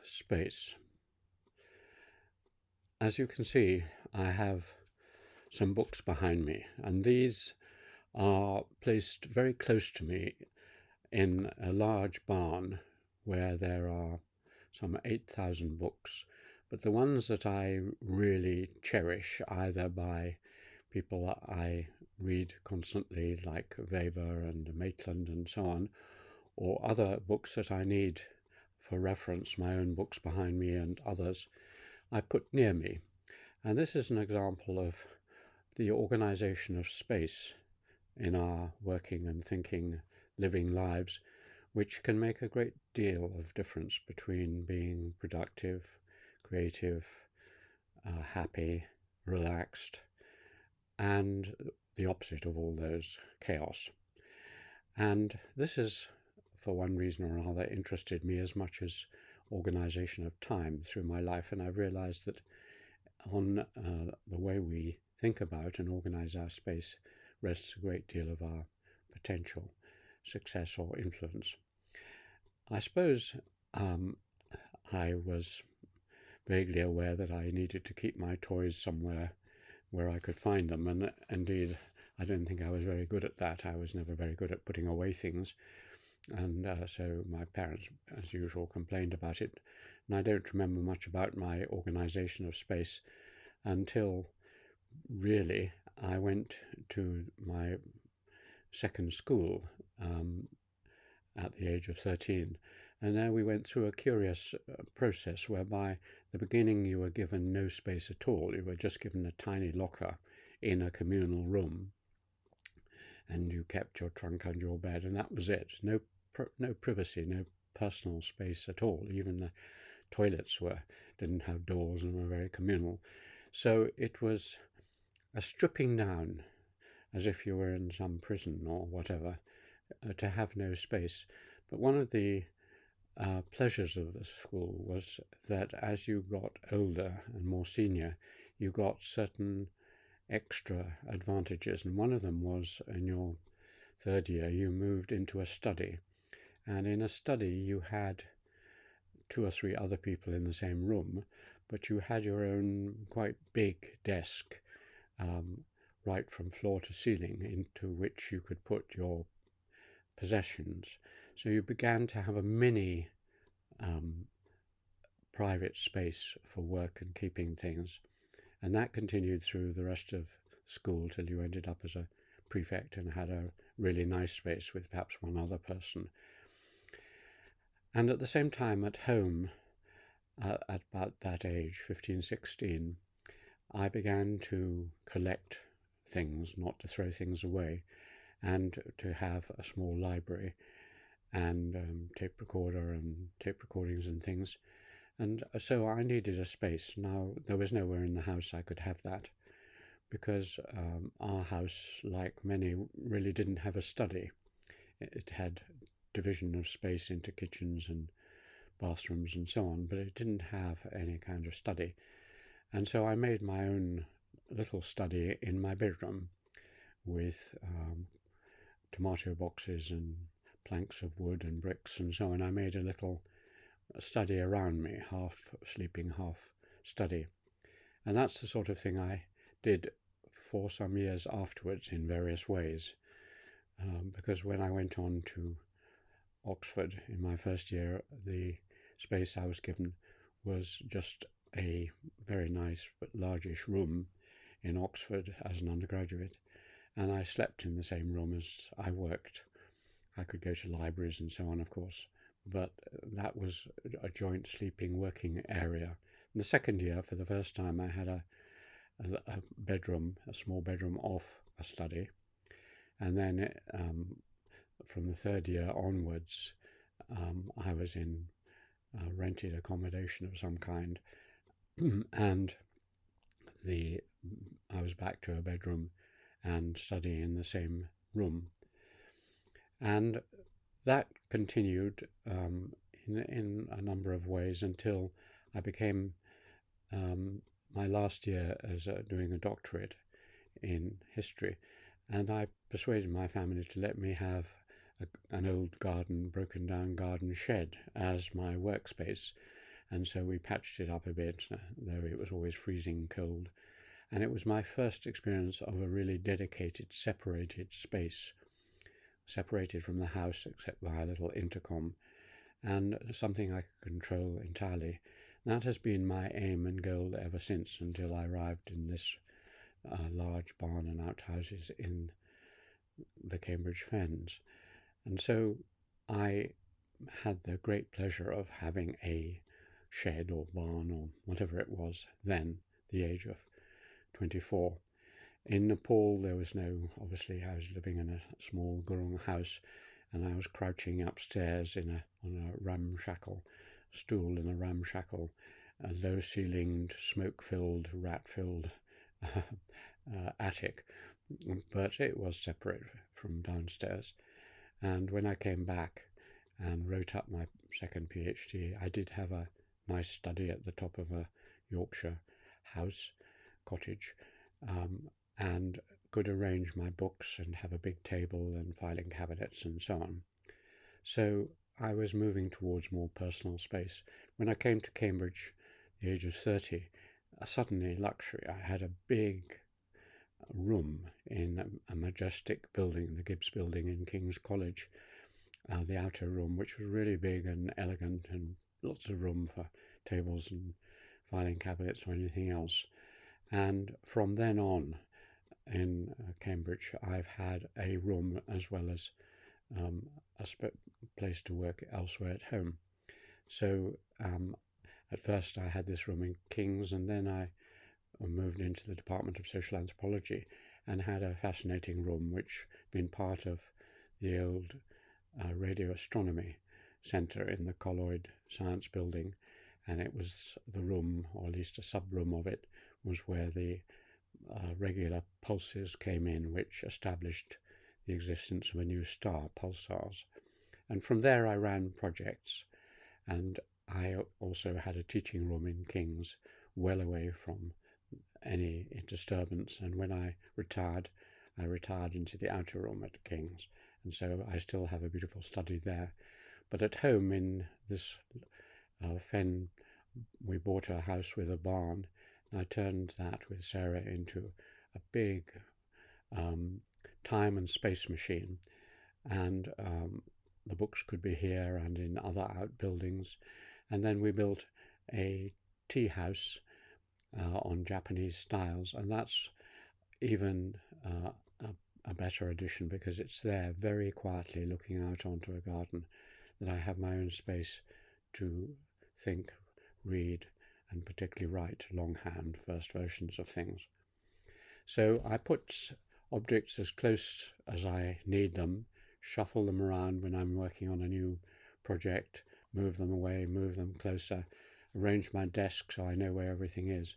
space. As you can see, I have some books behind me, and these are placed very close to me in a large barn where there are some 8,000 books. But the ones that I really cherish, either by people I read constantly, like Weber and Maitland and so on, or other books that I need for reference, my own books behind me and others, I put near me. And this is an example of the organization of space in our working and thinking, living lives, which can make a great deal of difference between being productive, creative, happy, relaxed, and the opposite of all those, chaos. And this is, for one reason or another, interested me as much as organization of time through my life. And I've realized that on the way we think about and organize our space rests a great deal of our potential success or influence. I suppose I was vaguely aware that I needed to keep my toys somewhere where I could find them, and indeed I don't think I was very good at that. I was never very good at putting away things, and so my parents, as usual, complained about it, and I don't remember much about my organization of space until really I went to my second school at the age of 13, and there we went through a curious process whereby at the beginning you were given no space at all. You were just given a tiny locker in a communal room, and you kept your trunk under your bed, and that was it. No privacy, no personal space at all. Even the toilets didn't have doors and were very communal. So it was a stripping down, as if you were in some prison or whatever, to have no space. But one of the pleasures of the school was that as you got older and more senior, you got certain extra advantages, and one of them was in your third year you moved into a study, and in a study you had 2 or 3 other people in the same room, but you had your own quite big desk, right from floor to ceiling, into which you could put your possessions. So you began to have a mini private space for work and keeping things, and that continued through the rest of school till you ended up as a prefect and had a really nice space with perhaps one other person. And at the same time at home, at about that age, 15, 16, I began to collect things, not to throw things away, and to have a small library and tape recorder and tape recordings and things. And so I needed a space. Now, there was nowhere in the house I could have that, because our house, like many, really didn't have a study. It had division of space into kitchens and bathrooms and so on, but it didn't have any kind of study. And so I made my own little study in my bedroom with tomato boxes and planks of wood and bricks and so on. I made a little study around me, half sleeping, half study. And that's the sort of thing I did for some years afterwards in various ways, because when I went on to Oxford in my first year, the space I was given was just a very nice but largish room in Oxford as an undergraduate, and I slept in the same room as I worked. I could go to libraries and so on, of course, but that was a joint sleeping working area. In the second year, for the first time, I had a bedroom, a small bedroom off a study, and then from the third year onwards, I was in rented accommodation of some kind, and I was back to a bedroom and study in the same room, and that continued in a number of ways until I became my last year as doing a doctorate in history, and I persuaded my family to let me have an old broken down garden shed as my workspace. and so we patched it up a bit, though it was always freezing cold. And it was my first experience of a really dedicated, separated space, separated from the house except by a little intercom, and something I could control entirely. That has been my aim and goal ever since, until I arrived in this large barn and outhouses in the Cambridge Fens. And so I had the great pleasure of having a shed or barn or whatever it was then, the age of 24. In Nepal, there was no, obviously, I was living in a small gurung house, and I was crouching upstairs on a ramshackle stool in a ramshackle, low-ceilinged, smoke-filled, rat-filled attic. But it was separate from downstairs. And when I came back and wrote up my second PhD, I did have a nice study at the top of a Yorkshire cottage, and could arrange my books and have a big table and filing cabinets and so on. So I was moving towards more personal space. When I came to Cambridge, the age of 30, suddenly luxury. I had a big room in a majestic building, the Gibbs building in King's College, the outer room, which was really big and elegant and lots of room for tables and filing cabinets or anything else. And from then on in Cambridge, I've had a room as well as a place to work elsewhere at home. So at first I had this room in King's, and then I moved into the Department of Social Anthropology and had a fascinating room which had been part of the old radio astronomy centre in the Colloid Science Building, and it was the room, or at least a sub-room of it, was where the regular pulses came in, which established the existence of a new star, pulsars. And from there I ran projects, and I also had a teaching room in King's, well away from any disturbance. And when I retired into the outer room at King's, and so I still have a beautiful study there. But at home in this fen, we bought a house with a barn, and I turned that with Sarah into a big time and space machine, and the books could be here and in other outbuildings. And then we built a tea house on Japanese styles, and that's even a better addition, because it's there very quietly looking out onto a garden, that I have my own space to think, read, and particularly write longhand first versions of things. So I put objects as close as I need them, shuffle them around when I'm working on a new project, move them away, move them closer, arrange my desk so I know where everything is.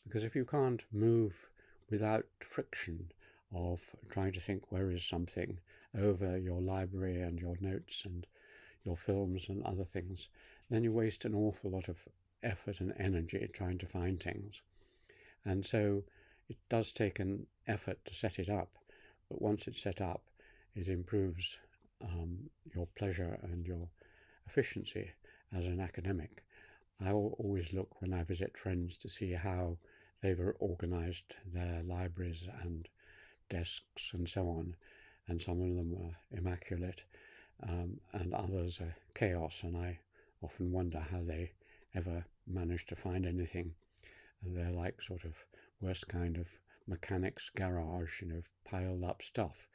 Because if you can't move without friction of trying to think where is something over your library and your notes and your films and other things, then you waste an awful lot of effort and energy trying to find things. And so it does take an effort to set it up, but once it's set up, it improves your pleasure and your efficiency as an academic. I always look when I visit friends to see how they've organized their libraries and desks and so on, and some of them are immaculate, and others are chaos, and I often wonder how they ever manage to find anything. And they're like sort of worst kind of mechanic's garage, piled up stuff.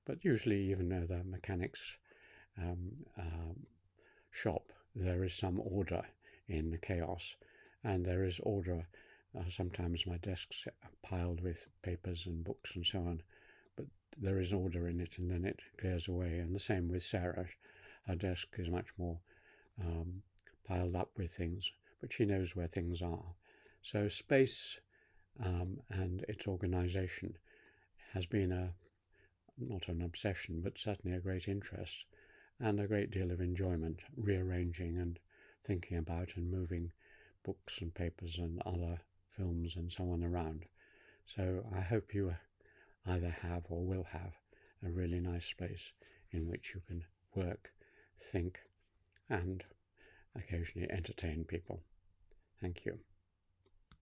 But usually, even though the mechanic's shop, there is some order in the chaos, and there is order. Sometimes my desk's piled with papers and books and so on, but there is order in it, and then it clears away. And the same with Sarah. Her desk is much more piled up with things, but she knows where things are. So space and its organization has been not an obsession, but certainly a great interest and a great deal of enjoyment, rearranging and thinking about and moving books and papers and other films and so on around. So I hope you either have or will have a really nice space in which you can work, think, and occasionally entertain people. Thank you.